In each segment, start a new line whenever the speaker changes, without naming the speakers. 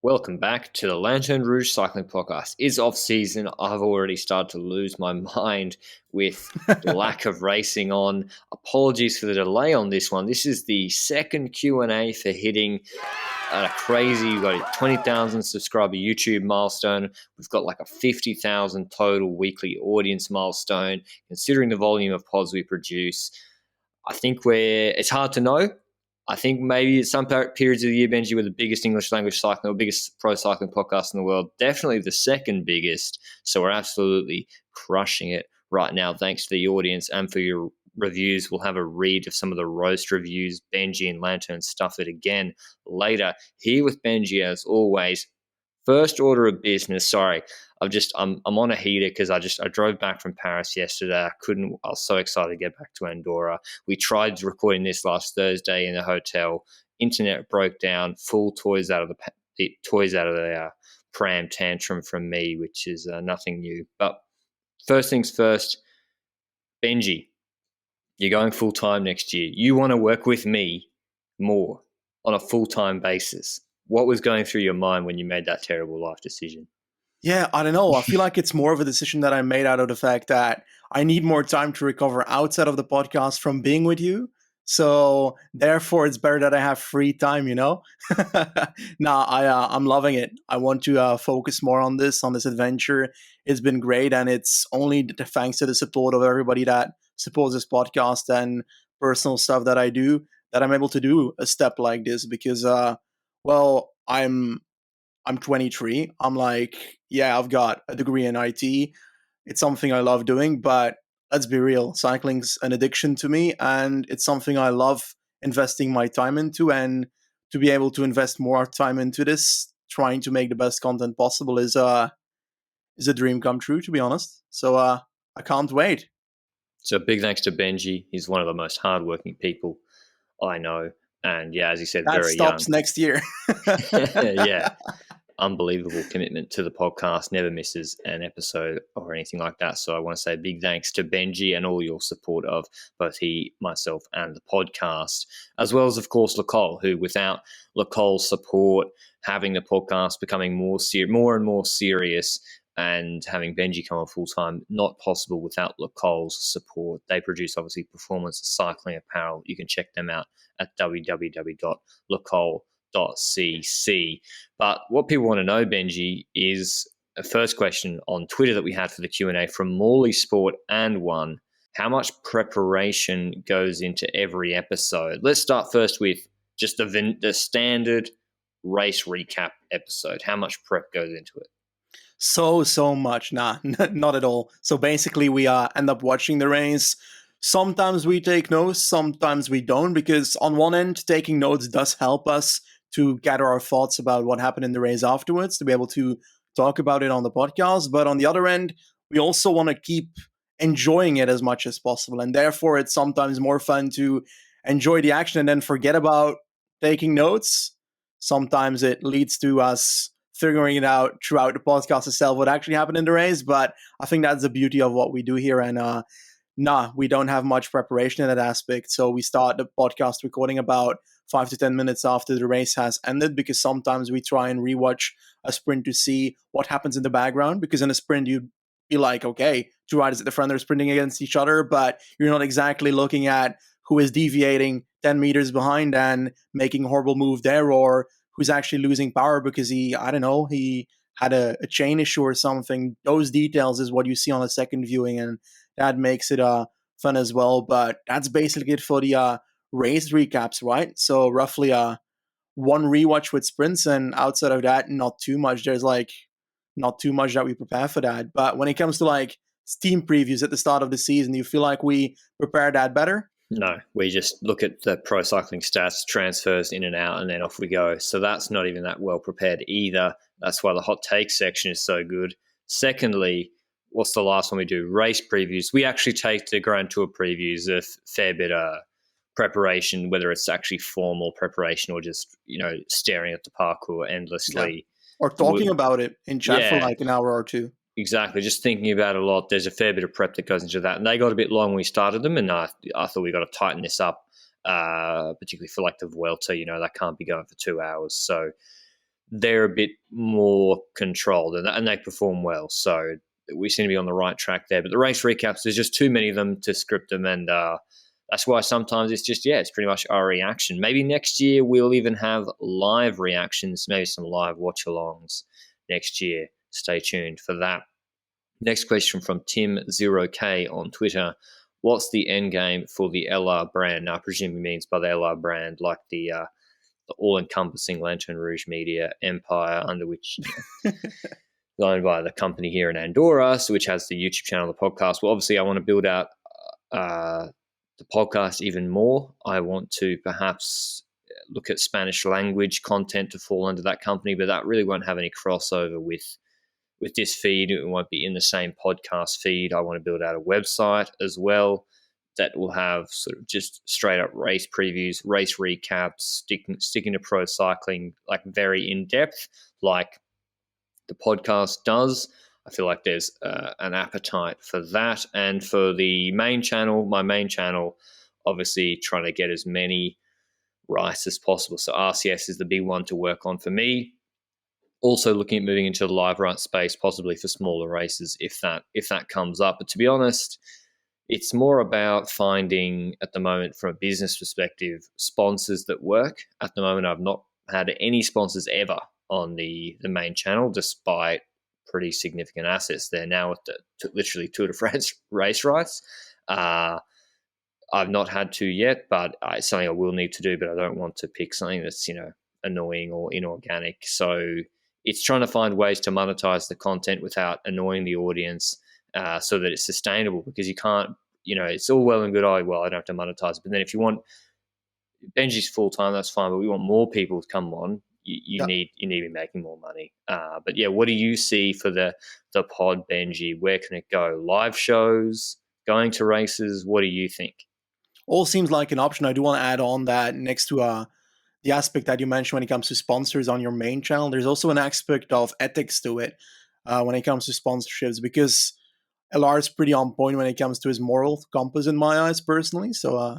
Welcome back to the Lanterne Rouge Cycling Podcast. It's off season. I've already started to lose my mind with the lack of racing on. Apologies for the delay on this one. This is the second Q&A for hitting a crazy, we've got a 20,000 subscriber YouTube milestone. We've got like a 50,000 total weekly audience milestone. Considering the volume of pods we produce, I think it's hard to know. I think maybe at some periods of the year, Benji, we're the biggest English language cycling or biggest pro cycling podcast in the world. Definitely the second biggest. So we're absolutely crushing it right now. Thanks to the audience and for your reviews. We'll have a read of some of the roast reviews. Benji and Lanterne stuff it again later. Here with Benji, as always. First order of business. Sorry, I'm on a heater because I drove back from Paris yesterday. I was so excited to get back to Andorra. We tried recording this last Thursday in a hotel. Internet broke down. Full toys out of the pram tantrum from me, which is nothing new. But first things first, Benji, you're going full time next year. You want to work with me more on a full time basis. What was going through your mind when you made that terrible life decision?
Yeah, I don't know. I feel like it's more of a decision that I made out of the fact that I need more time to recover outside of the podcast from being with you. So therefore, it's better that I have free time, you know? I'm loving it. I want to focus more on this adventure. It's been great. And it's only thanks to the support of everybody that supports this podcast and personal stuff that I do that I'm able to do a step like this because, I'm 23. I'm like, yeah, I've got a degree in IT. It's something I love doing, but let's be real. Cycling's an addiction to me, and it's something I love investing my time into. And to be able to invest more time into this, trying to make the best content possible is a dream come true, to be honest. So I can't wait.
So big thanks to Benji. He's one of the most hardworking people I know. And yeah, as you said,
that
very
stops
young.
Next year.
Yeah. Unbelievable commitment to the podcast, never misses an episode or anything like that. So I want to say big thanks to Benji and all your support of both myself, and the podcast, as well as, of course, Lacole, who without Lacole's support, having the podcast becoming more and more serious and having Benji come on full-time, not possible without Lacole's support. They produce, obviously, performance cycling apparel. You can check them out at www.lacole.cc. But what people want to know, Benji, is a first question on Twitter that we had for the Q&A from Morley Sport and One. How much preparation goes into every episode? Let's start first with just the standard race recap episode. How much prep goes into it?
So much. Nah, not at all. So basically we end up watching the race. Sometimes we take notes, sometimes we don't, because on one end, taking notes does help us to gather our thoughts about what happened in the race afterwards, to be able to talk about it on the podcast. But on the other end, we also want to keep enjoying it as much as possible. And therefore, it's sometimes more fun to enjoy the action and then forget about taking notes. Sometimes it leads to us figuring it out throughout the podcast itself, what actually happened in the race. But I think that's the beauty of what we do here. And we don't have much preparation in that aspect. So we start the podcast recording about 5 to 10 minutes after the race has ended, because sometimes we try and rewatch a sprint to see what happens in the background. Because in a sprint, you'd be like, okay, two riders at the front are sprinting against each other, but you're not exactly looking at who is deviating 10 meters behind and making a horrible move there, or who's actually losing power because he had a chain issue or something. Those details is what you see on a second viewing, and that makes it fun as well. But that's basically it for the race recaps, right? So roughly one rewatch with sprints, and outside of that, not too much. There's not too much that we prepare for that. But when it comes to team previews at the start of the season, do you feel like we prepare that better?
No, we just look at the pro cycling stats, transfers in and out, and then off we go. So that's not even that well prepared either. That's why the hot take section is so good. Secondly, what's the last one we do? Race previews. We actually take the Grand Tour previews a fair bit of preparation, whether it's actually formal preparation or just, staring at the parkour endlessly.
Yeah. Or talking about it in chat for an hour or two.
Exactly. Just thinking about it a lot. There's a fair bit of prep that goes into that. And they got a bit long when we started them. And I thought we got to tighten this up, particularly for the Vuelta. That can't be going for 2 hours. So they're a bit more controlled and they perform well. So we seem to be on the right track there. But the race recaps, there's just too many of them to script them. And that's why sometimes it's just, it's pretty much our reaction. Maybe next year we'll even have live reactions, maybe some live watch-alongs next year. Stay tuned for that. Next question from Tim0K on Twitter. What's the end game for the LR brand? Now, I presume he means by the LR brand, like the all-encompassing Lanterne Rouge media empire under which owned by the company here in Andorra, so which has the YouTube channel, the podcast. Well, obviously, I want to build out the podcast even more. I want to perhaps look at Spanish language content to fall under that company, but that really won't have any crossover with this feed. It won't be in the same podcast feed. I want to build out a website as well that will have sort of just straight up race previews, race recaps, sticking to pro cycling, like very in depth, like the podcast does. I feel like there's an appetite for that. And for the main channel, my main channel, obviously trying to get as many rights as possible. So RCS is the big one to work on for me. Also looking at moving into the live right space, possibly for smaller races if that comes up. But to be honest, it's more about finding, at the moment, from a business perspective, sponsors that work. At the moment, I've not had any sponsors ever on the main channel, despite pretty significant assets there now with the literally Tour de France race rights. I've not had to yet, but it's something I will need to do. But I don't want to pick something that's annoying or inorganic. So it's trying to find ways to monetize the content without annoying the audience, so that it's sustainable, because you can't, it's all well and good. I don't have to monetize it. But then if you want Benji's full time, that's fine. But we want more people to come on. You need to be making more money. But yeah, what do you see for the pod, Benji? Where can it go? Live shows, going to races? What do you think?
All seems like an option. I do want to add on that next to the aspect that you mentioned when it comes to sponsors on your main channel, there's also an aspect of ethics to it when it comes to sponsorships, because LR is pretty on point when it comes to his moral compass in my eyes personally. So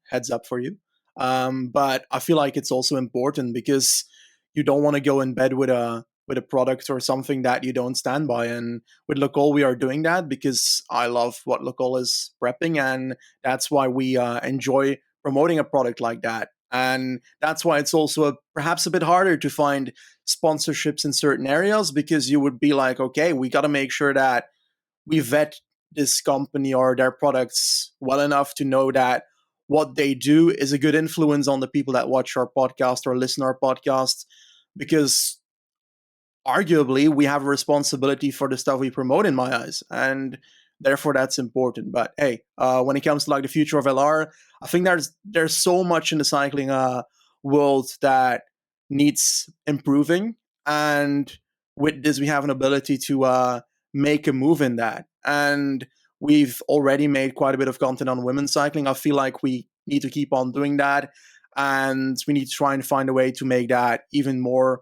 heads up for you. But I feel like it's also important because you don't want to go in bed with a product or something that you don't stand by. And with Locol, we are doing that because I love what Locol is prepping, and that's why we enjoy promoting a product like that. And that's why it's also perhaps a bit harder to find sponsorships in certain areas, because you would be like, okay, we got to make sure that we vet this company or their products well enough to know that what they do is a good influence on the people that watch our podcast or listen to our podcast, because arguably we have a responsibility for the stuff we promote in my eyes, and therefore that's important. But hey, when it comes to like the future of LR, I think there's so much in the cycling world that needs improving, and with this we have an ability to make a move in that. And we've already made quite a bit of content on women's cycling. I feel like we need to keep on doing that, and we need to try and find a way to make that even more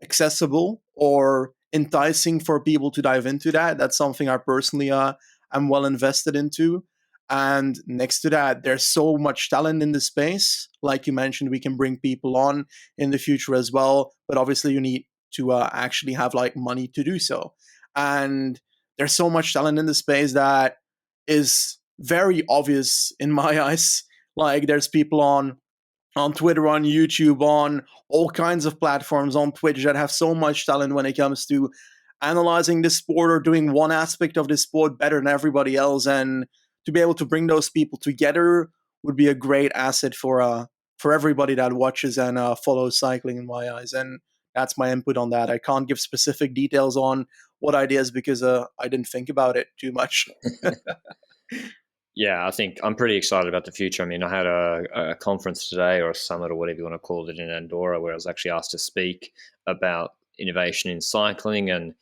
accessible or enticing for people to dive into that. That's something I personally am well invested into. And next to that, there's so much talent in the space. Like you mentioned, we can bring people on in the future as well, but obviously you need to actually have like money to do so. And there's so much talent in the space that is very obvious in my eyes. Like there's people on Twitter, on YouTube, on all kinds of platforms, on Twitch, that have so much talent when it comes to analyzing the sport or doing one aspect of the sport better than everybody else. And to be able to bring those people together would be a great asset for everybody that watches and follows cycling in my eyes. And that's my input on that. I can't give specific details on what ideas because I didn't think about it too much.
Yeah, I think I'm pretty excited about the future. I mean, I had a conference today, or a summit, or whatever you want to call it, in Andorra, where I was actually asked to speak about innovation in cycling, and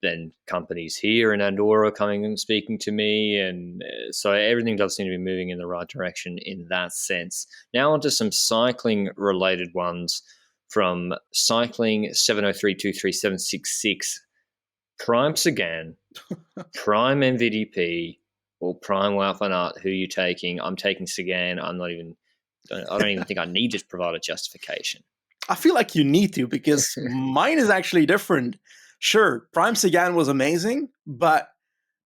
then companies here in Andorra coming and speaking to me, and so everything does seem to be moving in the right direction in that sense. Now onto some cycling related ones from Cycling 703236766. Prime Sagan, Prime MVDP, or Prime Wout van Aert. Who are you taking? I'm taking Sagan. I don't even think I need to provide a justification.
I feel like you need to, because mine is actually different. Sure, Prime Sagan was amazing, but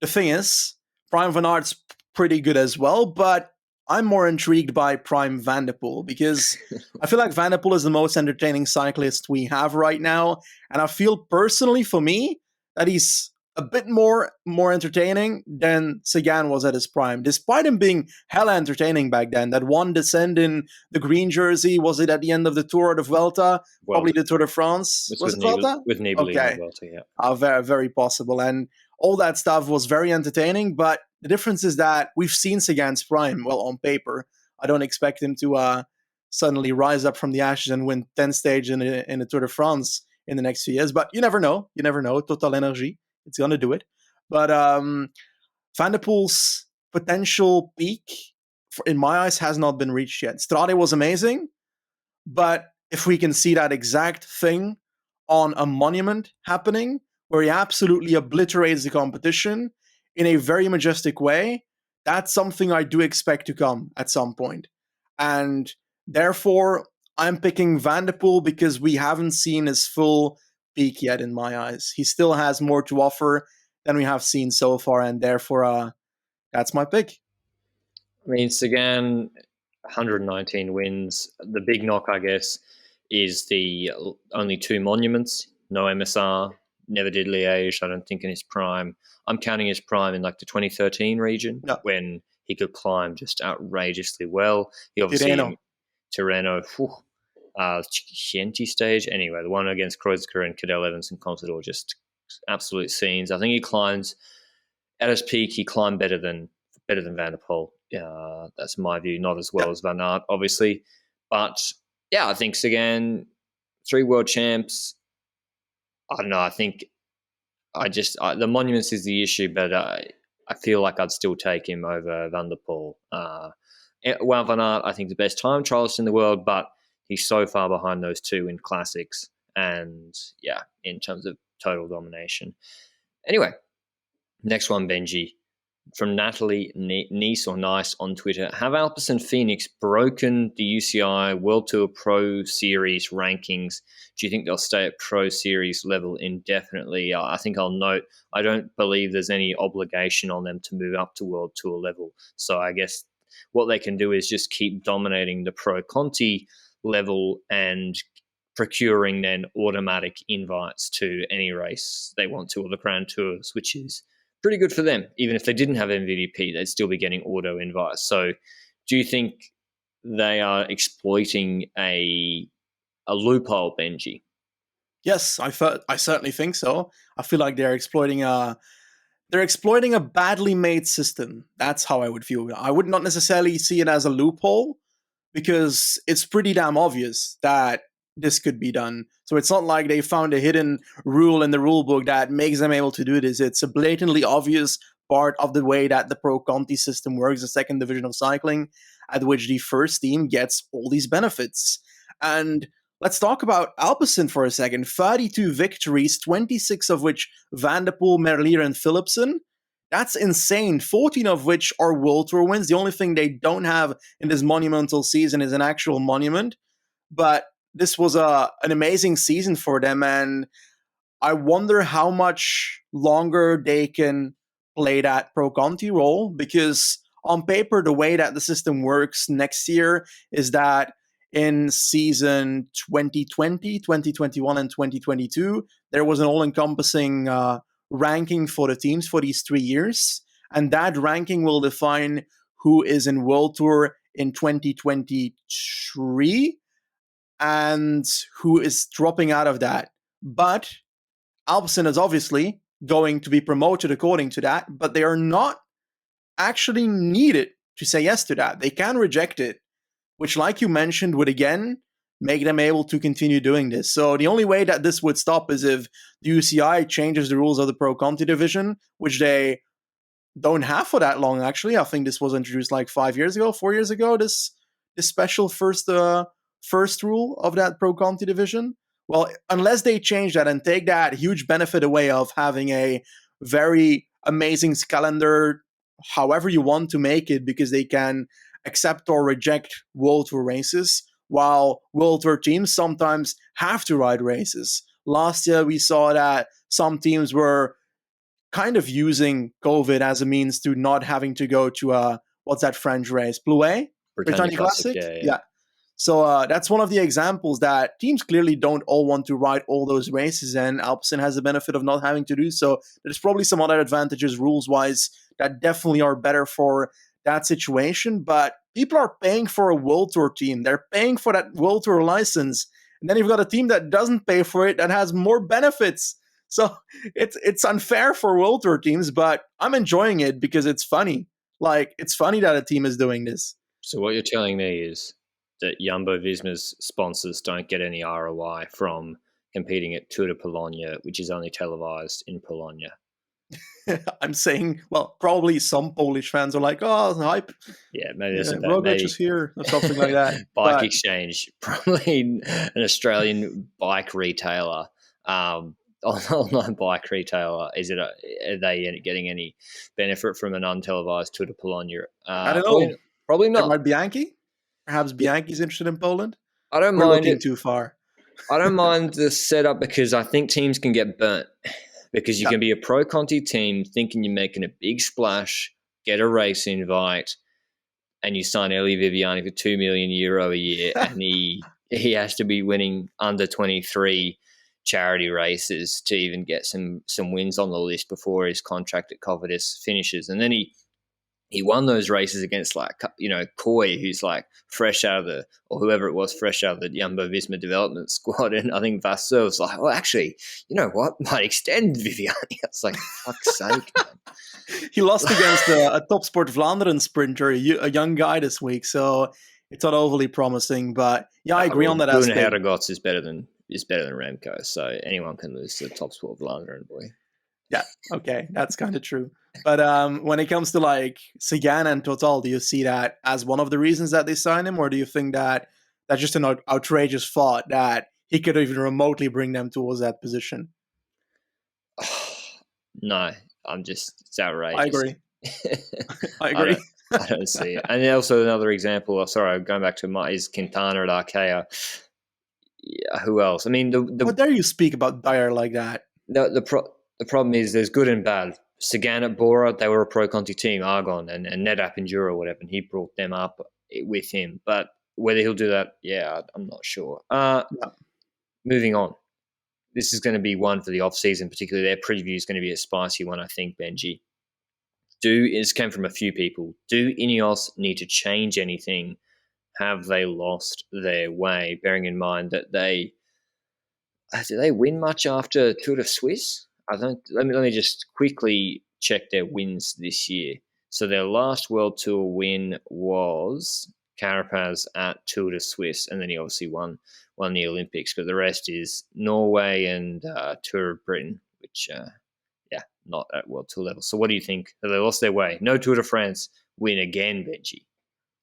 the thing is, Prime Van Aert's pretty good as well, but I'm more intrigued by Prime Van der Poel, because I feel like Van der Poel is the most entertaining cyclist we have right now, and I feel personally, for me, that he's a bit more entertaining than Sagan was at his prime, despite him being hella entertaining back then. That one descent in the green jersey, was it at the end of the Tour de Vuelta? Probably the Tour de France. Was it Vuelta?
With Nibali
okay.
in Vuelta, yeah.
Very, very possible. And all that stuff was very entertaining, but the difference is that we've seen Sagan's prime, well, on paper. I don't expect him to suddenly rise up from the ashes and win 10 stage in the Tour de France in the next few years, but you never know. You never know. Total Energy, it's going to do it. But Van der Poel's potential peak, in my eyes, has not been reached yet. Strade was amazing, but if we can see that exact thing on a monument happening, where he absolutely obliterates the competition in a very majestic way, that's something I do expect to come at some point. And therefore, I'm picking Van der Poel because we haven't seen his full peak yet in my eyes. He still has more to offer than we have seen so far, and therefore, that's my pick.
I mean, Sagan, 119 wins. The big knock, I guess, is the only 2 monuments. No MSR, never did Liège, I don't think, in his prime. I'm counting his prime in like the 2013 region, when he could climb just outrageously well. He obviously Tirreno, Chienti stage. Anyway, the one against Kreuziger and Cadel Evans and Contador, just absolute scenes. I think he climbs at his peak. He climbed better than Van der Poel. That's my view. Not as well as Van Aert, obviously, but yeah, I think Sagan, 3 world champs. I don't know. I think the monuments is the issue, but I feel like I'd still take him over Van der Poel. Wout van Aert, I think, the best time trialist in the world, but he's so far behind those 2 in classics and, yeah, in terms of total domination. Anyway, next one, Benji. From Natalie Nice or Nice on Twitter. Have Alpecin-Fenix broken the UCI World Tour Pro Series rankings? Do you think they'll stay at Pro Series level indefinitely? I think I'll note, I don't believe there's any obligation on them to move up to World Tour level. So I guess what they can do is just keep dominating the Pro Conti level and procuring then automatic invites to any race they want to, or the Grand Tours, which is pretty good for them. Even if they didn't have MVP, they'd still be getting auto invites. So do you think they are exploiting a loophole, Benji?
Yes, I certainly think so. I feel like they're exploiting a badly made system. That's how I would view it. I would not necessarily see it as a loophole, because it's pretty damn obvious that this could be done. So it's not like they found a hidden rule in the rule book that makes them able to do this. It's a blatantly obvious part of the way that the Pro Conti system works, the second division of cycling, at which the first team gets all these benefits. And let's talk about Alpecin for a second. 32 victories, 26 of which Van der Poel, Merlier, and Philipsen. That's insane. 14 of which are World Tour wins. The only thing they don't have in this monumental season is an actual monument. But this was an amazing season for them, and I wonder how much longer they can play that Pro Conti role, because on paper, the way that the system works next year is that in season 2020, 2021, and 2022, there was an all-encompassing ranking for the teams for these 3 years, and that ranking will define who is in World Tour in 2023 and who is dropping out of that. But Alpecin is obviously going to be promoted according to that, but they are not actually needed to say yes to that. They can reject it, which, like you mentioned, would again make them able to continue doing this. So the only way that this would stop is if the UCI changes the rules of the Pro Conti division, which they don't have for that long, actually. I think this was introduced like 4 years ago, this special first rule of that Pro Conti division. Well, unless they change that and take that huge benefit away of having a very amazing calendar, however you want to make it, because they can accept or reject World Tour races, while World Tour teams sometimes have to ride races. Last year, we saw that some teams were kind of using COVID as a means to not having to go to what's that French race? Blouet? Britannia Classic? Yeah. So that's one of the examples that teams clearly don't all want to ride all those races, and Alpecin has the benefit of not having to do so. There's probably some other advantages rules-wise that definitely are better for that situation, but people are paying for a World Tour team. They're paying for that World Tour license, and then you've got a team that doesn't pay for it that has more benefits. So it's unfair for World Tour teams, but I'm enjoying it because it's funny. Like, it's funny that a team is doing this.
So what you're telling me is that Jumbo-Visma's sponsors don't get any ROI from competing at Tour de Pologne, which is only televised in Pologne.
I'm saying, well, probably some Polish fans are like, oh, hype.
Yeah, maybe there's
Roglic is here or something like that.
Bike exchange, probably an Australian bike retailer, online bike retailer. Are they getting any benefit from an untelevised Tour de Pologne?
I don't know.
Probably not.
There might Bianchi. Perhaps Bianchi's interested in Poland.
I don't
We're
mind
looking
it
too far.
I don't mind the setup because I think teams can get burnt. Because you can be a pro Conti team thinking you're making a big splash, get a race invite, and you sign Eli Viviani for €2 million a year, and he has to be winning under 23 charity races to even get some wins on the list before his contract at Cofidis finishes. And then he won those races against, like, you know, Coy, who's like fresh out of or whoever it was, fresh out of the Jumbo-Visma development squad. And I think Vasseur was like, well, actually, you know what? Might extend Viviani. I was like, fuck's sake, man.
He lost against a Top Sport Vlaanderen sprinter, a young guy this week. So it's not overly promising. But yeah, I agree on that aspect.
Bruno Herregots is better than Remco. So anyone can lose to Top Sport Vlaanderen, boy.
Yeah, okay, that's kind of true. But when it comes to like Sagan and Total, do you see that as one of the reasons that they signed him, or do you think that that's just an outrageous thought that he could even remotely bring them towards that position?
No, it's outrageous.
I agree. I agree.
I don't see it. And also another example, sorry, going back to is Quintana at Arkea. Yeah, who else? I mean,
how dare you speak about Dyer like that?
The problem is there's good and bad. Sagan at Bora, they were a pro Conti team, Argon and NetApp Enduro or whatever, and he brought them up with him. But whether he'll do that, I'm not sure. Moving on. This is going to be one for the off-season, particularly their preview is going to be a spicy one, I think, Benji. This came from a few people. Do INEOS need to change anything? Have they lost their way? Bearing in mind that did they win much after Tour de Suisse? Let me just quickly check their wins this year. So their last World Tour win was Carapaz at Tour de Suisse, and then he obviously won the Olympics. But the rest is Norway and Tour of Britain, which not at World Tour level. So what do you think? Have they lost their way? No Tour de France win again, Benji.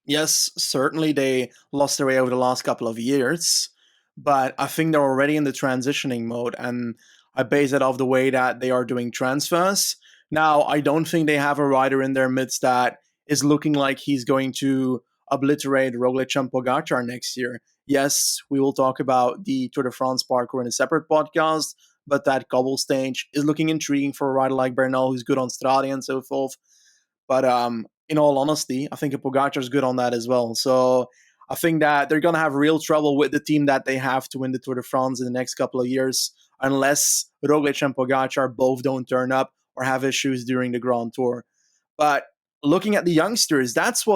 Yes, certainly they lost their way over the last couple of years, but I think they're already in the transitioning mode, and I base it off the way that they are doing transfers. Now, I don't think they have a rider in their midst that is looking like he's going to obliterate Roglic and Pogacar next year. Yes, we will talk about the Tour de France parkour in a separate podcast, but that cobble stage is looking intriguing for a rider like Bernal, who's good on Strade and so forth. But in all honesty, I think Pogacar is good on that as well. So I think that they're going to have real trouble with the team that they have to win the Tour de France in the next couple of years, unless Roglic and Pogacar both don't turn up or have issues during the Grand Tour. But looking at the youngsters, that's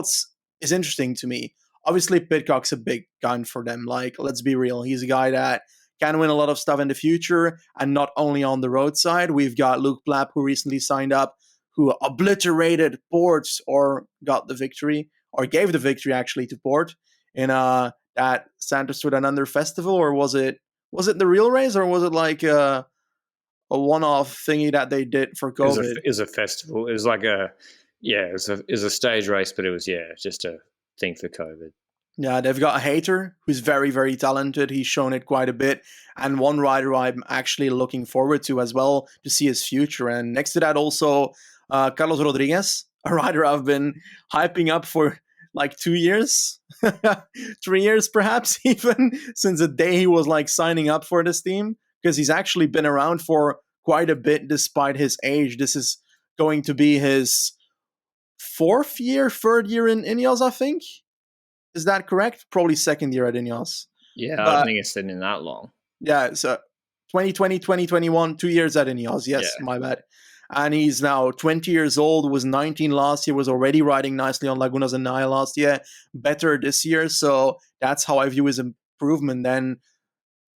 is interesting to me. Obviously, Pidcock's a big gun for them. Like, let's be real. He's a guy that can win a lot of stuff in the future, and not only on the road side. We've got Luke Plapp, who recently signed up, who obliterated Port, or got the victory, or gave the victory actually to Port in that Santos Tour Down Under festival, or was it the real race, or was it like a one-off thingy that they did for COVID?
It was a festival. It was like it was a stage race, but it was just a thing for COVID.
Yeah, they've got a hater who's very, very talented. He's shown it quite a bit. And one rider I'm actually looking forward to as well to see his future. And next to that also, Carlos Rodriguez, a rider I've been hyping up for like 2 years, 3 years perhaps even, since the day he was like signing up for this team, because he's actually been around for quite a bit despite his age. This is going to be his third year in INEOS, I think. Is that correct? Probably second year at INEOS.
Yeah, I don't
But
think it's been in that long.
yeah, so 2020, 2021, 2 years at INEOS. Yes,
Yeah.
my bad. And he's now 20 years old, was 19 last year, was already riding nicely on Lagunas and Naya last year, better this year. So that's how I view his improvement. Then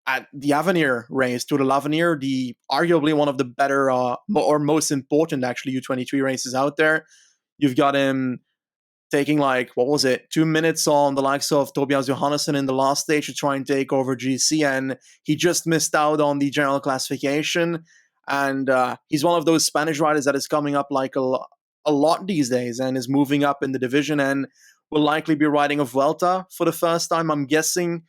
at the Avenir race, Tour de l'Avenir, the arguably one of the better or most important actually U23 races out there. You've got him taking like, what was it, 2 minutes on the likes of Tobias Johannesson in the last stage to try and take over GC, and he just missed out on the general classification. And he's one of those Spanish riders that is coming up like a lot these days and is moving up in the division and will likely be riding a Vuelta for the first time, I'm guessing,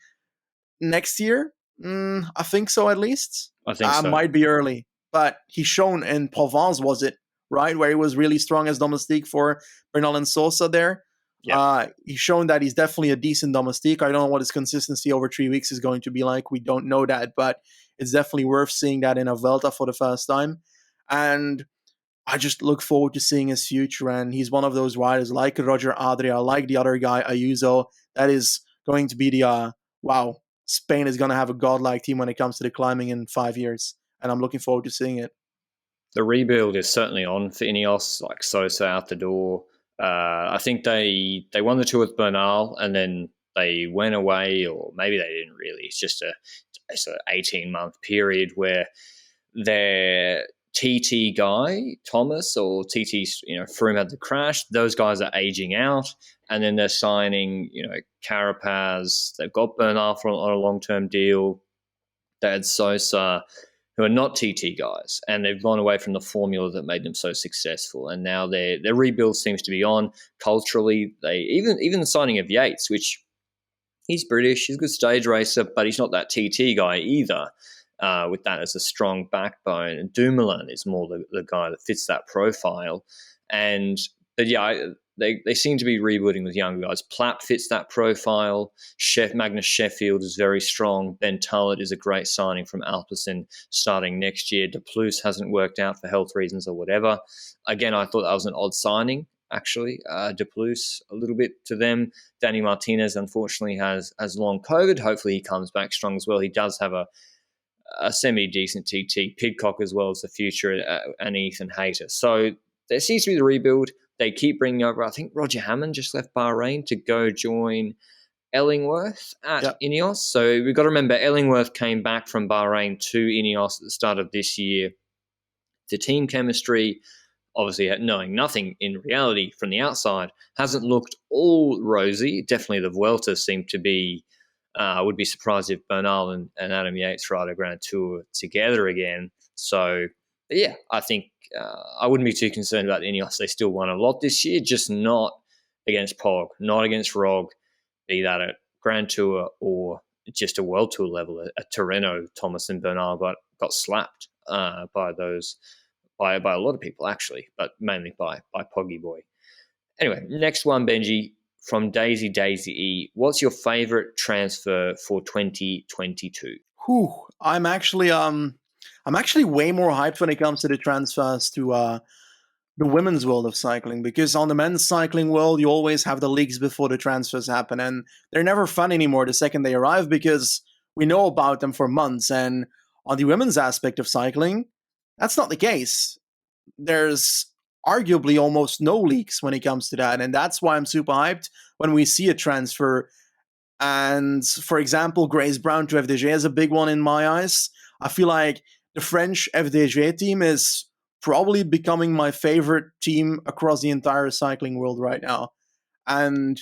next year. I think so, at least.
I think so.
Might be early. But he's shown in Provence, was it, right? Where he was really strong as domestique for Bernal and Sosa there.
Yep.
He's shown that he's definitely a decent domestique. I don't know what his consistency over 3 weeks is going to be like. We don't know that, but it's definitely worth seeing that in a Vuelta for the first time. And I just look forward to seeing his future. And he's one of those riders like Roger Adria, like the other guy, Ayuso, that is going to be the, wow, Spain is going to have a godlike team when it comes to the climbing in 5 years. And I'm looking forward to seeing it.
The rebuild is certainly on for INEOS, like Sosa out the door. I think they won the Tour with Bernal and then they went away, or maybe they didn't really. It's just a 18-month period where their TT guy, Thomas, or TT's, Froome had the crash. Those guys are aging out, and then they're signing, Carapaz. They've got Bernal on a long-term deal. They had Sosa, who are not TT guys, and they've gone away from the formula that made them so successful. And now their rebuild seems to be on. Culturally, they even the signing of Yates, which he's British, he's a good stage racer, but he's not that TT guy either. With that as a strong backbone, and Dumoulin is more the guy that fits that profile. But yeah, they seem to be rebuilding with younger guys. Plapp fits that profile. Magnus Sheffield is very strong. Ben Tullett is a great signing from Alpecin starting next year. De Plus hasn't worked out for health reasons or whatever. Again, I thought that was an odd signing, actually. De Plus, a little bit to them. Danny Martinez, unfortunately, has long COVID. Hopefully he comes back strong as well. He does have a semi-decent TT. Pidcock as well as the future, and Ethan Hayter. So there seems to be the rebuild. They keep bringing over, I think Roger Hammond just left Bahrain to go join Ellingworth at INEOS. So we've got to remember Ellingworth came back from Bahrain to INEOS at the start of this year. The team chemistry, obviously knowing nothing in reality from the outside, hasn't looked all rosy. Definitely the Vuelta seemed to be, I would be surprised if Bernal and Adam Yates ride a Grand Tour together again. So, yeah, I think I wouldn't be too concerned about INEOS. They still won a lot this year, just not against Pog, not against Rog, be that at Grand Tour or just a World Tour level. At Torreno, Thomas and Bernal got slapped by a lot of people, actually, but mainly by Poggy Boy. Anyway, next one, Benji, from Daisy E. What's your favorite transfer for 2022?
I'm actually way more hyped when it comes to the transfers to the women's world of cycling, because on the men's cycling world, you always have the leaks before the transfers happen, and they're never fun anymore the second they arrive because we know about them for months. And on the women's aspect of cycling, that's not the case. There's arguably almost no leaks when it comes to that, and that's why I'm super hyped when we see a transfer. And for example, Grace Brown to FDJ is a big one in my eyes. I feel like the French FDJ team is probably becoming my favorite team across the entire cycling world right now. And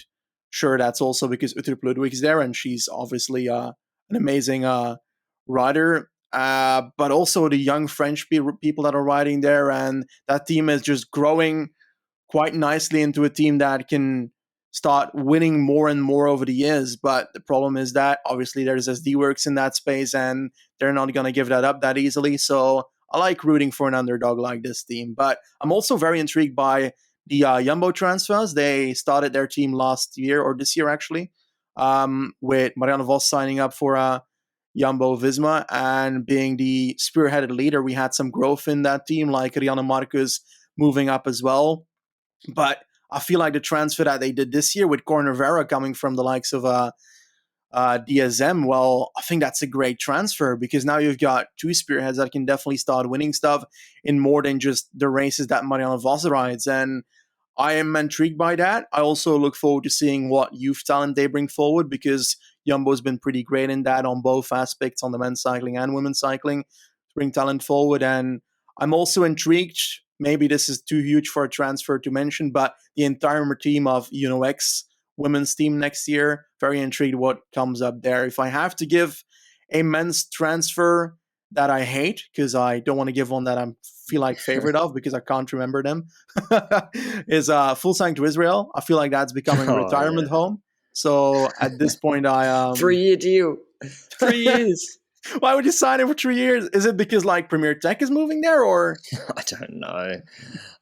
sure, that's also because Uttrup Ludwig is there, and she's obviously an amazing rider. But also the young French people that are riding there, and that team is just growing quite nicely into a team that can start winning more and more over the years. But the problem is that obviously there's SD Works in that space, and they're not going to give that up that easily. So I like rooting for an underdog like this team. But I'm also very intrigued by the Jumbo transfers. They started their team last year, or this year actually, with Marianne Vos signing up for Jumbo-Visma and being the spearheaded leader. We had some growth in that team, like Rianne Marcus moving up as well. But I feel like the transfer that they did this year with Cornevera coming from the likes of DSM, well, I think that's a great transfer because now you've got two spearheads that can definitely start winning stuff in more than just the races that Marianne Vos rides. And I am intrigued by that. I also look forward to seeing what youth talent they bring forward because Jumbo's been pretty great in that on both aspects, on the men's cycling and women's cycling, to bring talent forward. And I'm also intrigued, maybe this is too huge for a transfer to mention, but the entire team of UNOX women's team next year, very intrigued what comes up there. If I have to give a men's transfer that I hate, because I don't want to give one that I feel like favorite of because I can't remember them, is Fuglsang to Israel. I feel like that's becoming a retirement home. So at this point, I
3-year deal, 3 years.
Why would you sign it for 3 years? Is it because like Premier Tech is moving there, or
I don't know.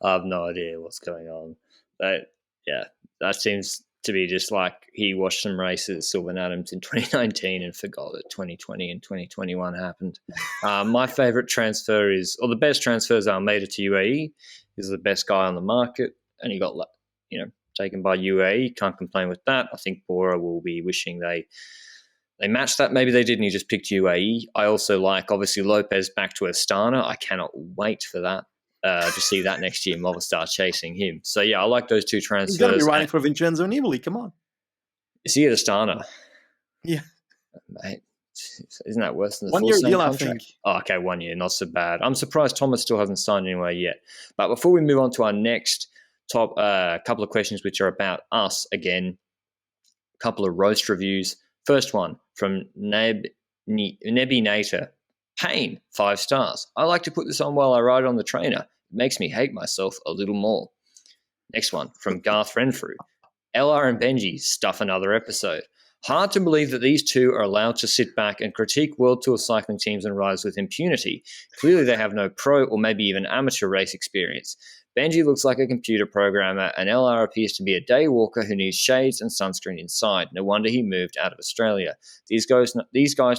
I have no idea what's going on. That seems to be just like he watched some races at Sylvan Adams in 2019 and forgot that 2020 and 2021 happened. My favorite transfer or the best transfers are made it to UAE. He's the best guy on the market, and he got taken by UAE. Can't complain with that. I think Bora will be wishing they matched that. Maybe they didn't. He just picked UAE. I also like, obviously, Lopez back to Astana. I cannot wait for that. To see that next year, Movistar chasing him. So, yeah, I like those two transfers.
He's going to be riding for Vincenzo Nibali. Come on.
Is he at Astana?
Yeah.
Mate, isn't that worse than the
1 year deal,
contract?
I think.
Oh, okay, 1 year. Not so bad. I'm surprised Thomas still hasn't signed anywhere yet. But before we move on to our next couple of questions, which are about us again, a couple of roast reviews. First one from Nebi Nater. Pain, 5 stars. I like to put this on while I ride on the trainer. It makes me hate myself a little more. Next one from Garth Renfrew. LR and Benji stuff another episode. Hard to believe that these two are allowed to sit back and critique World Tour cycling teams and riders with impunity. Clearly they have no pro or maybe even amateur race experience. Benji looks like a computer programmer, and LR appears to be a day walker who needs shades and sunscreen inside. No wonder he moved out of Australia. These guys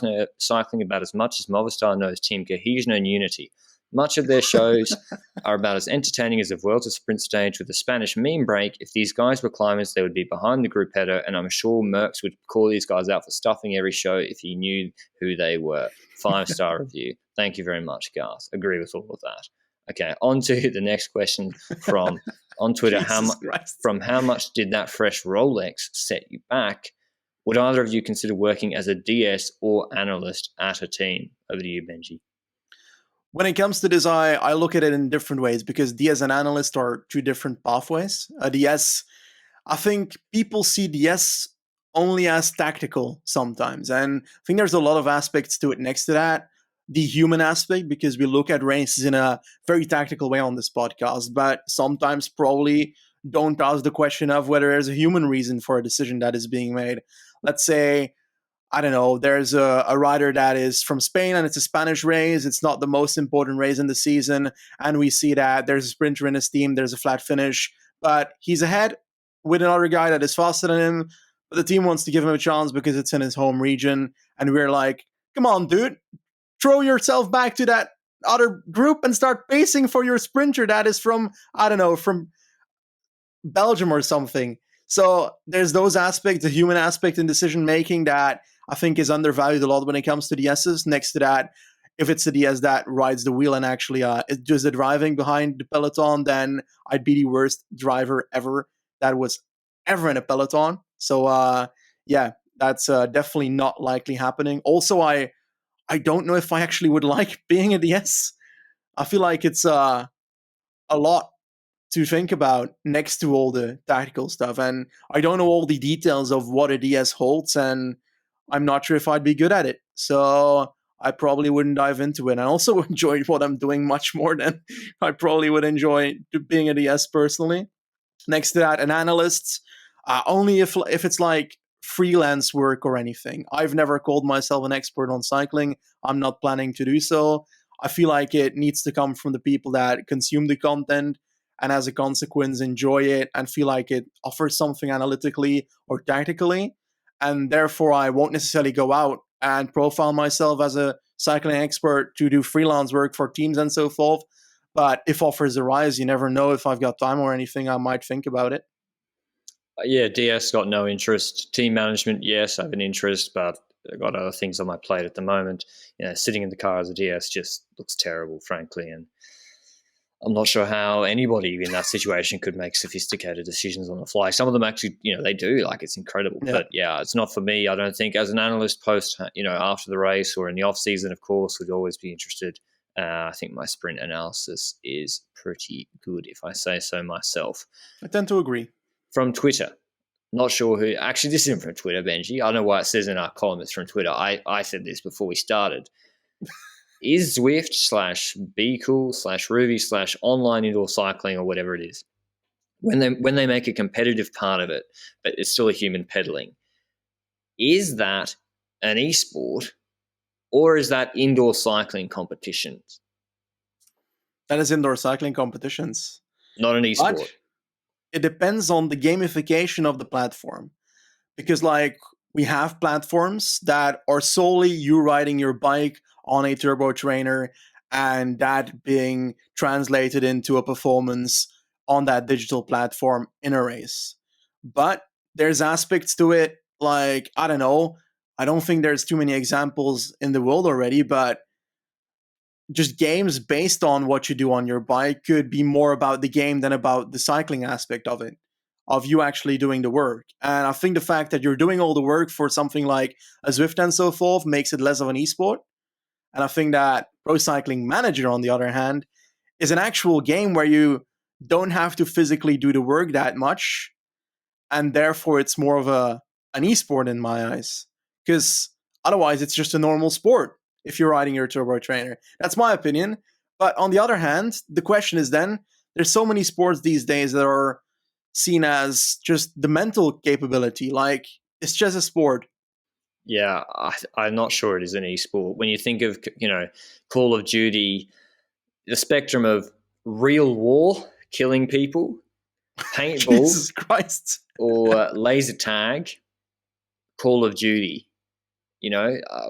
know cycling about as much as Movistar knows team cohesion and unity. Much of their shows are about as entertaining as the Vuelta sprint stage with a Spanish meme break. If these guys were climbers, they would be behind the group header, and I'm sure Merckx would call these guys out for stuffing every show if he knew who they were. 5-star review. Thank you very much, Garth. Agree with all of that. Okay, on to the next question from on Twitter. How much did that fresh Rolex set you back? Would either of you consider working as a DS or analyst at a team? Over to you, Benji.
When it comes to this, I look at it in different ways because DS and analyst are two different pathways. DS, I think people see DS only as tactical sometimes. And I think there's a lot of aspects to it next to that. The human aspect, because we look at races in a very tactical way on this podcast, but sometimes probably don't ask the question of whether there's a human reason for a decision that is being made. Let's say, I don't know, there's a rider that is from Spain and it's a Spanish race. It's not the most important race in the season. And we see that there's a sprinter in his team, there's a flat finish, but he's ahead with another guy that is faster than him. But the team wants to give him a chance because it's in his home region. And we're like, come on, dude. Throw yourself back to that other group and start pacing for your sprinter that is from, I don't know, from Belgium or something. So there's those aspects, the human aspect in decision making that I think is undervalued a lot when it comes to DSs. Next to that, if it's a DS that rides the wheel and actually does the driving behind the peloton, then I'd be the worst driver ever that was ever in a peloton. So yeah, that's definitely not likely happening. Also, I don't know if I actually would like being a DS. I feel like it's a lot to think about next to all the tactical stuff. And I don't know all the details of what a DS holds, and I'm not sure if I'd be good at it. So I probably wouldn't dive into it. I also enjoy what I'm doing much more than I probably would enjoy being a DS personally. Next to that, an analyst, only if it's like freelance work or anything. I've never called myself an expert on cycling. I'm not planning to do so. I feel like it needs to come from the people that consume the content and as a consequence enjoy it and feel like it offers something analytically or tactically. And therefore, I won't necessarily go out and profile myself as a cycling expert to do freelance work for teams and so forth. But if offers arise, you never know. If I've got time or anything, I might think about it.
Yeah, DS got no interest. Team management, yes, I have an interest, but I've got other things on my plate at the moment. Sitting in the car as a DS just looks terrible, frankly, and I'm not sure how anybody in that situation could make sophisticated decisions on the fly. Some of them actually, they do. Like, it's incredible. Yeah. But yeah, it's not for me. I don't think as an analyst post, after the race or in the off season, of course, would always be interested. I think my sprint analysis is pretty good, if I say so myself.
I tend to agree.
From Twitter, not sure who. Actually, this isn't from Twitter, Benji. I don't know why it says in our column it's from Twitter. I said this before we started. Is Zwift /Be Cool /Ruby /online indoor cycling or whatever it is, when they make a competitive part of it, but it's still a human pedaling, is that an esport or is that indoor cycling competitions?
That is indoor cycling competitions.
Not an esport. But
it depends on the gamification of the platform. Because we have platforms that are solely you riding your bike on a turbo trainer and that being translated into a performance on that digital platform in a race. But there's aspects to it I don't know, I don't think there's too many examples in the world already, but just games based on what you do on your bike could be more about the game than about the cycling aspect of it, of you actually doing the work. And I think the fact that you're doing all the work for something like a Zwift and so forth makes it less of an esport. And I think that Pro Cycling Manager, on the other hand, is an actual game where you don't have to physically do the work that much. And therefore, it's more of an esport in my eyes. Because otherwise, it's just a normal sport if you're riding your turbo trainer. That's my opinion. But on the other hand, the question is then, there's so many sports these days that are seen as just the mental capability. It's just a sport.
Yeah, I'm not sure it is an esport. When you think of, Call of Duty, the spectrum of real war, killing people, paintball,
Jesus Christ,
or laser tag, Call of Duty.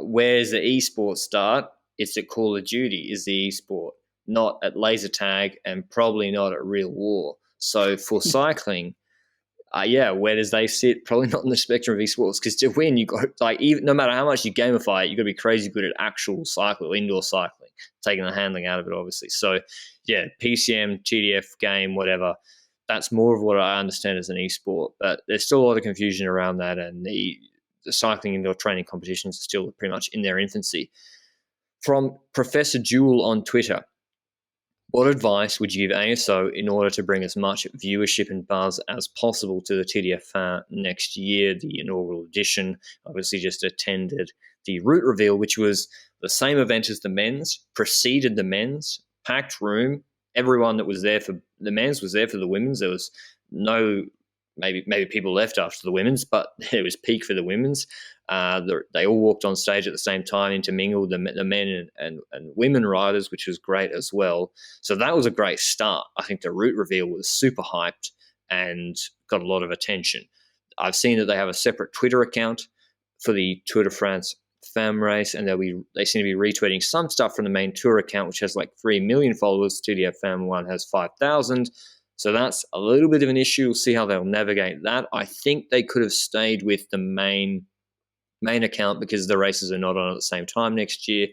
Where's the esport start? It's at Call of Duty is the esport, not at laser tag and probably not at real war. So for cycling, where does they sit? Probably not in the spectrum of esports, because to win, you got even no matter how much you gamify it, you got to be crazy good at actual cycling, or indoor cycling, taking the handling out of it, obviously. So yeah, PCM, TDF game, whatever. That's more of what I understand as an esport, but there's still a lot of confusion around that, and the cycling indoor training competitions are still pretty much in their infancy. From Professor Jewel on Twitter, what advice would you give ASO in order to bring as much viewership and buzz as possible to the TDF next year, the inaugural edition? Obviously just attended the route reveal, which was the same event as the men's, preceded the men's, packed room. Everyone that was there for the men's was there for the women's. There was no, maybe people left after the women's, but it was peak for the women's. They all walked on stage at the same time, intermingled the men and women riders, which was great as well. So that was a great start. I think the route reveal was super hyped and got a lot of attention. I've seen that they have a separate Twitter account for the Tour de France Femmes race, and they seem to be retweeting some stuff from the main Tour account, which has 3 million followers. TDF Femmes one has 5,000. So that's a little bit of an issue. We'll see how they'll navigate that. I think they could have stayed with the main account because the races are not on at the same time next year.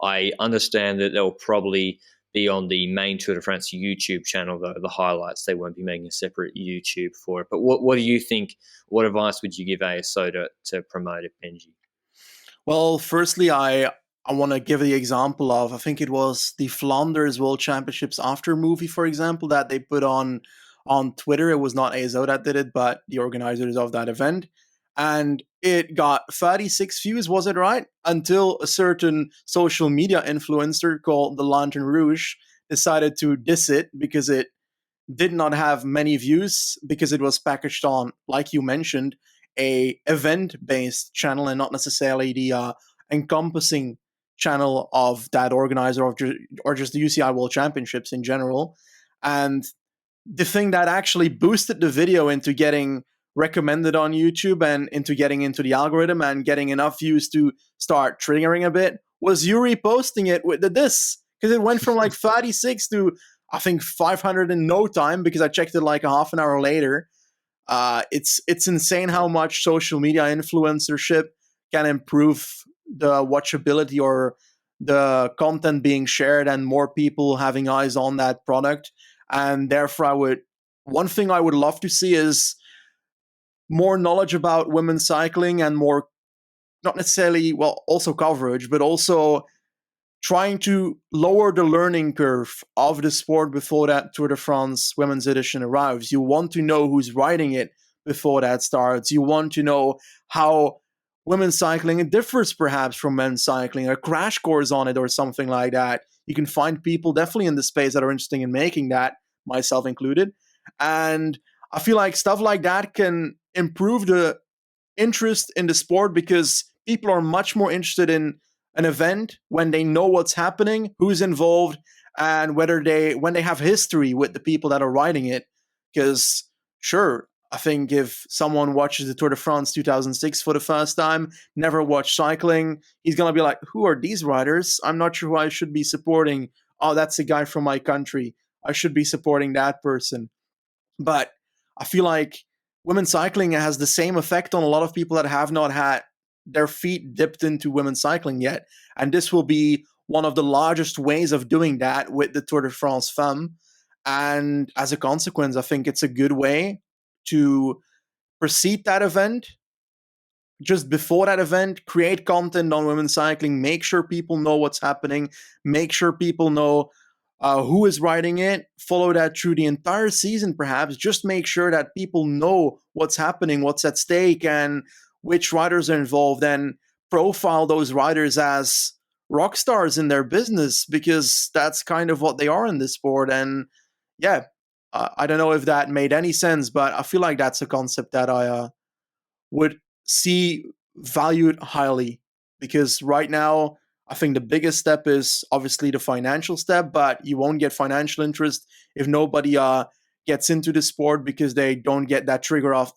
I understand that they'll probably be on the main Tour de France YouTube channel, though, the highlights. They won't be making a separate YouTube for it. But what do you think? What advice would you give ASO to promote it, Benji?
Well, firstly, I want to give the example of, I think it was the Flanders World Championships after movie, for example, that they put on Twitter. It was not ASO that did it, but the organizers of that event. And it got 36 views, was it right? Until a certain social media influencer called the Lanterne Rouge decided to diss it because it did not have many views, because it was packaged on, like you mentioned, a event-based channel and not necessarily the encompassing channel of that organizer or just the UCI World Championships in general. And the thing that actually boosted the video into getting recommended on YouTube and into getting into the algorithm and getting enough views to start triggering a bit was you reposting it with the this, because it went from like 36 to I think 500 in no time, because I checked it like a half an hour later. It's insane how much social media influencership can improve the watchability or the content being shared and more people having eyes on that product. And therefore, one thing I would love to see is more knowledge about women's cycling and more, not necessarily, well, also coverage, but also trying to lower the learning curve of the sport before that Tour de France women's edition arrives. You want to know who's riding it before that starts. You want to know how women's cycling differs perhaps from men's cycling, a crash course on it or something like that. You can find people definitely in the space that are interested in making that, myself included. And I feel like stuff like that can improve the interest in the sport, because people are much more interested in an event when they know what's happening, who's involved, and when they have history with the people that are riding it. Because sure, I think if someone watches the Tour de France 2006 for the first time, never watched cycling, he's gonna be like, who are these riders? I'm not sure who I should be supporting. Oh, that's a guy from my country, I should be supporting that person. But I feel like women's cycling has the same effect on a lot of people that have not had their feet dipped into women's cycling yet. And this will be one of the largest ways of doing that with the Tour de France Femmes. And as a consequence, I think it's a good way to precede that event. Just before that event, create content on women's cycling, make sure people know what's happening, make sure people know who is riding it, follow that through the entire season, perhaps. Just make sure that people know what's happening, what's at stake, and which riders are involved, and profile those riders as rock stars in their business, because that's kind of what they are in this sport. And yeah, I don't know if that made any sense, but I feel like that's a concept that I would see valued highly, because right now I think the biggest step is obviously the financial step, but you won't get financial interest if nobody gets into the sport, because they don't get that trigger of,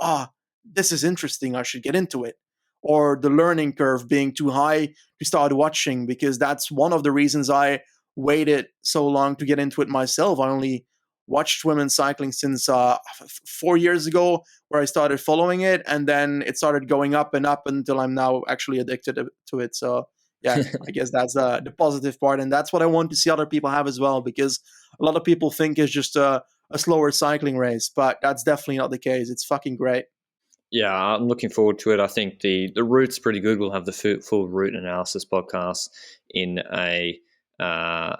this is interesting, I should get into it. Or the learning curve being too high to start watching, because that's one of the reasons I waited so long to get into it myself. I only watched women's cycling since 4 years ago, where I started following it, and then it started going up and up until I'm now actually addicted to it. So yeah, I guess that's the positive part, and that's what I want to see other people have as well, because a lot of people think it's just a slower cycling race, but that's definitely not the case. It's fucking great.
Yeah, I'm looking forward to it. I think the route's pretty good. We'll have the full route analysis podcast in a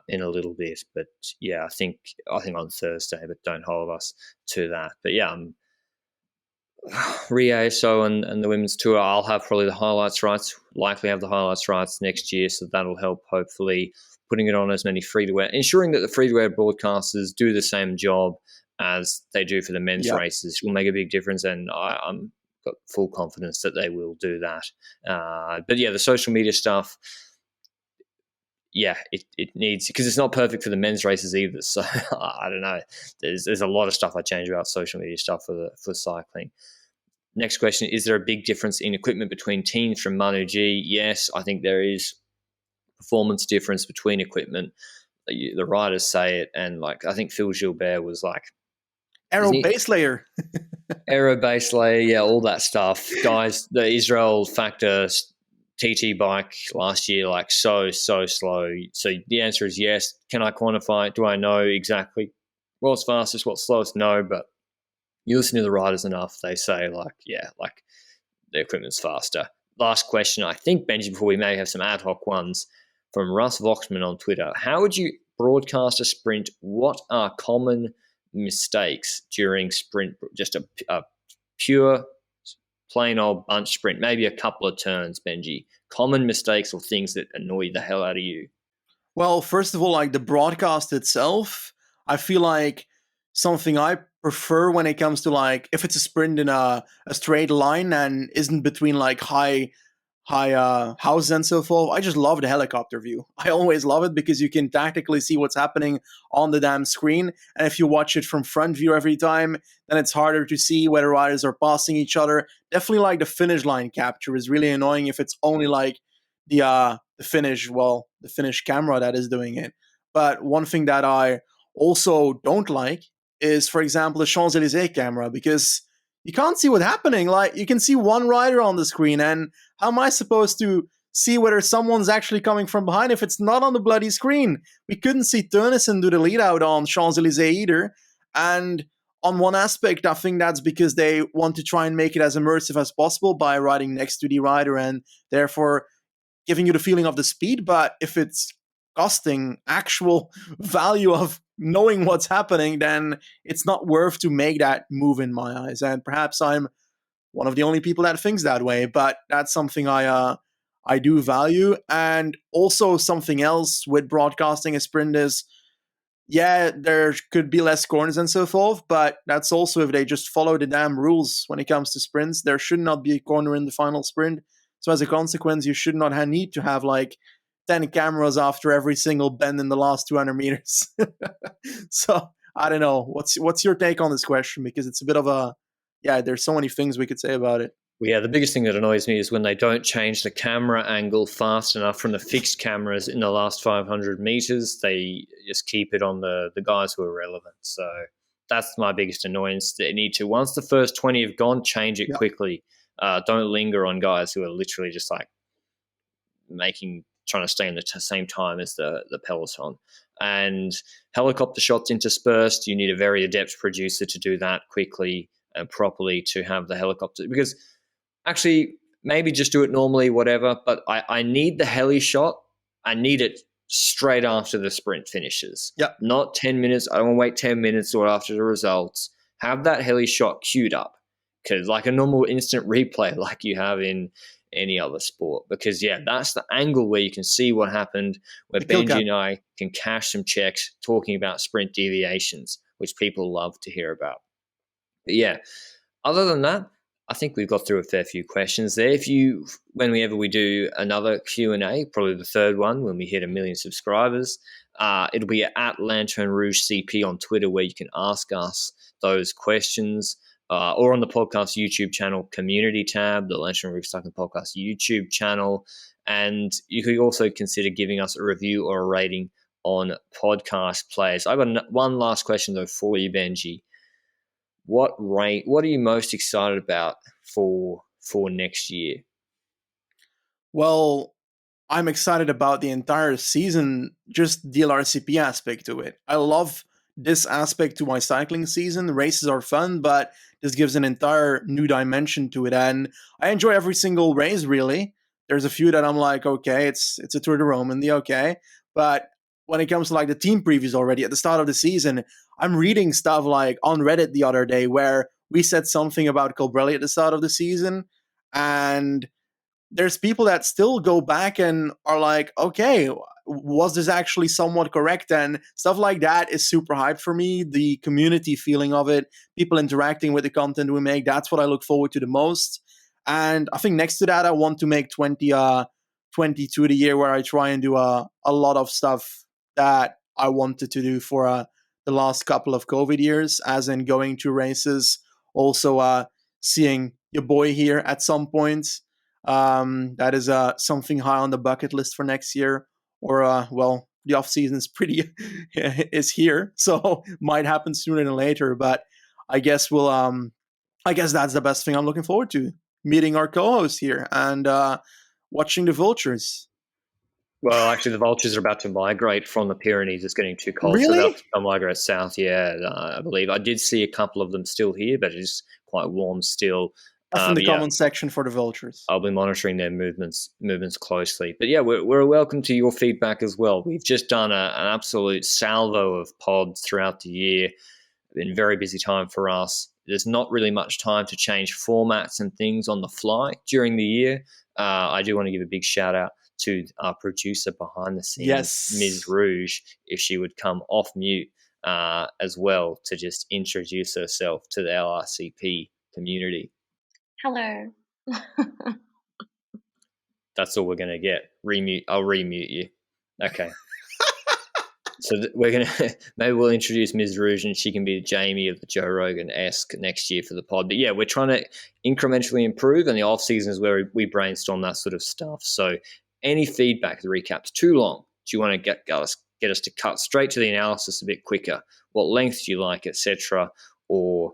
little bit, but yeah, I think on Thursday. But don't hold us to that. But yeah, Rio and the women's tour. I'll have probably the highlights rights. Likely have the highlights rights next year, so that'll help. Hopefully, putting it on as many free to air, ensuring that the free to air broadcasters do the same job as they do for the men's races will make a big difference, and I'm got full confidence that they will do that. But yeah, the social media stuff, yeah, it needs, because it's not perfect for the men's races either. So I don't know. There's a lot of stuff I change about social media stuff for cycling. Next question: is there a big difference in equipment between teams from Moto G? Yes, I think there is performance difference between equipment. The riders say it, and like I think Phil Gilbert was like,
Aero base layer.
Aero base layer, yeah, all that stuff. Guys, the Israel Factor TT bike last year, like so slow. So the answer is yes. Can I quantify it? Do I know exactly what's fastest, what's slowest? No, but you listen to the riders enough, they say like, yeah, like the equipment's faster. Last question, I think, Benji, before we may have some ad hoc ones from Russ Voxman on Twitter. How would you broadcast a sprint? What are common mistakes during sprint? Just a pure plain old bunch sprint, maybe a couple of turns, Benji. Common mistakes or things that annoy the hell out of you?
Well, first of all, like the broadcast itself, I feel like something I prefer when it comes to like if it's a sprint in a straight line and isn't between like high houses and so forth. I just love the helicopter view. I always love it because you can tactically see what's happening on the damn screen. And if you watch it from front view every time, then it's harder to see whether riders are passing each other. Definitely like the finish line capture is really annoying if it's only like the finish camera that is doing it. But one thing that I also don't like is, for example, the Champs-Élysées camera, because you can't see what's happening. Like, you can see one rider on the screen, and how am I supposed to see whether someone's actually coming from behind if it's not on the bloody screen? We couldn't see Teunissen do the lead out on Champs-Élysées either. And on one aspect, I think that's because they want to try and make it as immersive as possible by riding next to the rider and therefore giving you the feeling of the speed. But if it's costing actual value of knowing what's happening, then it's not worth to make that move in my eyes. And perhaps I'm one of the only people that thinks that way, but that's something I do value. And also something else with broadcasting a sprint is, yeah, there could be less corners and so forth, but that's also if they just follow the damn rules when it comes to sprints. There should not be a corner in the final sprint. So as a consequence, you should not need to have like 10 cameras after every single bend in the last 200 meters. So I don't know. What's your take on this question? Because it's a bit of a, yeah, there's so many things we could say about it.
Well, yeah, the biggest thing that annoys me is when they don't change the camera angle fast enough from the fixed cameras in the last 500 meters. They just keep it on the guys who are relevant. So that's my biggest annoyance. They need to, once the first 20 have gone, change it quickly. Don't linger on guys who are literally just like trying to stay in the same time as the peloton. And helicopter shots interspersed, you need a very adept producer to do that quickly and properly, to have the helicopter, because actually maybe just do it normally, whatever, but I need the heli shot. I need it straight after the sprint finishes.
Yep.
Not 10 minutes. I don't want to wait 10 minutes or after the results. Have that heli shot queued up, because like a normal instant replay like you have in any other sport, because yeah, that's the angle where you can see what happened, where Benji and I can cash some checks talking about sprint deviations, which people love to hear about. But yeah, other than that, I think we've got through a fair few questions there. Whenever we do another Q&A, probably the third one when we hit 1 million subscribers, it'll be at Lanterne Rouge CP on Twitter, where you can ask us those questions. Or on the podcast YouTube channel community tab, the Lanterne Rouge Cycling Podcast YouTube channel. And you could also consider giving us a review or a rating on podcast players. I've got one last question, though, for you, Benji. What are you most excited about for next year?
Well, I'm excited about the entire season, just the LRCP aspect to it. I love this aspect to my cycling season. Races are fun, but this gives an entire new dimension to it. And I enjoy every single race, really. There's a few that I'm like, okay, it's a Tour de Romandy, okay. But when it comes to like the team previews already at the start of the season, I'm reading stuff like on Reddit the other day where we said something about Colbrelli at the start of the season, and there's people that still go back and are like, okay, was this actually somewhat correct? And stuff like that is super hyped for me. The community feeling of it, people interacting with the content we make, that's what I look forward to the most. And I think next to that, I want to make 2022 the year where I try and do a lot of stuff that I wanted to do for the last couple of COVID years, as in going to races, also seeing your boy here at some point. That is something high on the bucket list for next year. Or well, the off season is pretty is here, so might happen sooner than later. But I guess I guess that's the best thing I'm looking forward to: meeting our co-host here and watching the vultures.
Well, actually, the vultures are about to migrate from the Pyrenees. It's getting too cold,
Really?
so they'll migrate south. Yeah, I believe I did see a couple of them still here, but it's quite warm still.
F in the comment section for the vultures.
I'll be monitoring their movements closely. But yeah, we're welcome to your feedback as well. We've just done an absolute salvo of pods throughout the year. Been a very busy time for us. There's not really much time to change formats and things on the fly during the year. I do want to give a big shout out to our producer behind the scenes,
Yes,
Ms. Rouge, if she would come off mute as well to just introduce herself to the LRCP community.
Hello.
That's all we're going to get. I'll remute you. Okay. So we're going to, maybe we'll introduce Ms. Rouge and she can be Jamie of the Joe Rogan-esque next year for the pod. But yeah, we're trying to incrementally improve, and the off season is where we brainstorm that sort of stuff. So any feedback, the recap's too long. Do you want to get us to cut straight to the analysis a bit quicker? What length do you like, etc.? Or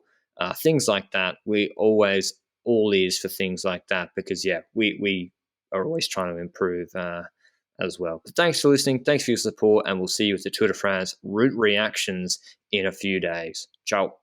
things like that. We always all ears for things like that, because yeah, we are always trying to improve as well. But thanks for listening. Thanks for your support, and we'll see you with the Tour de France route reactions in a few days. Ciao.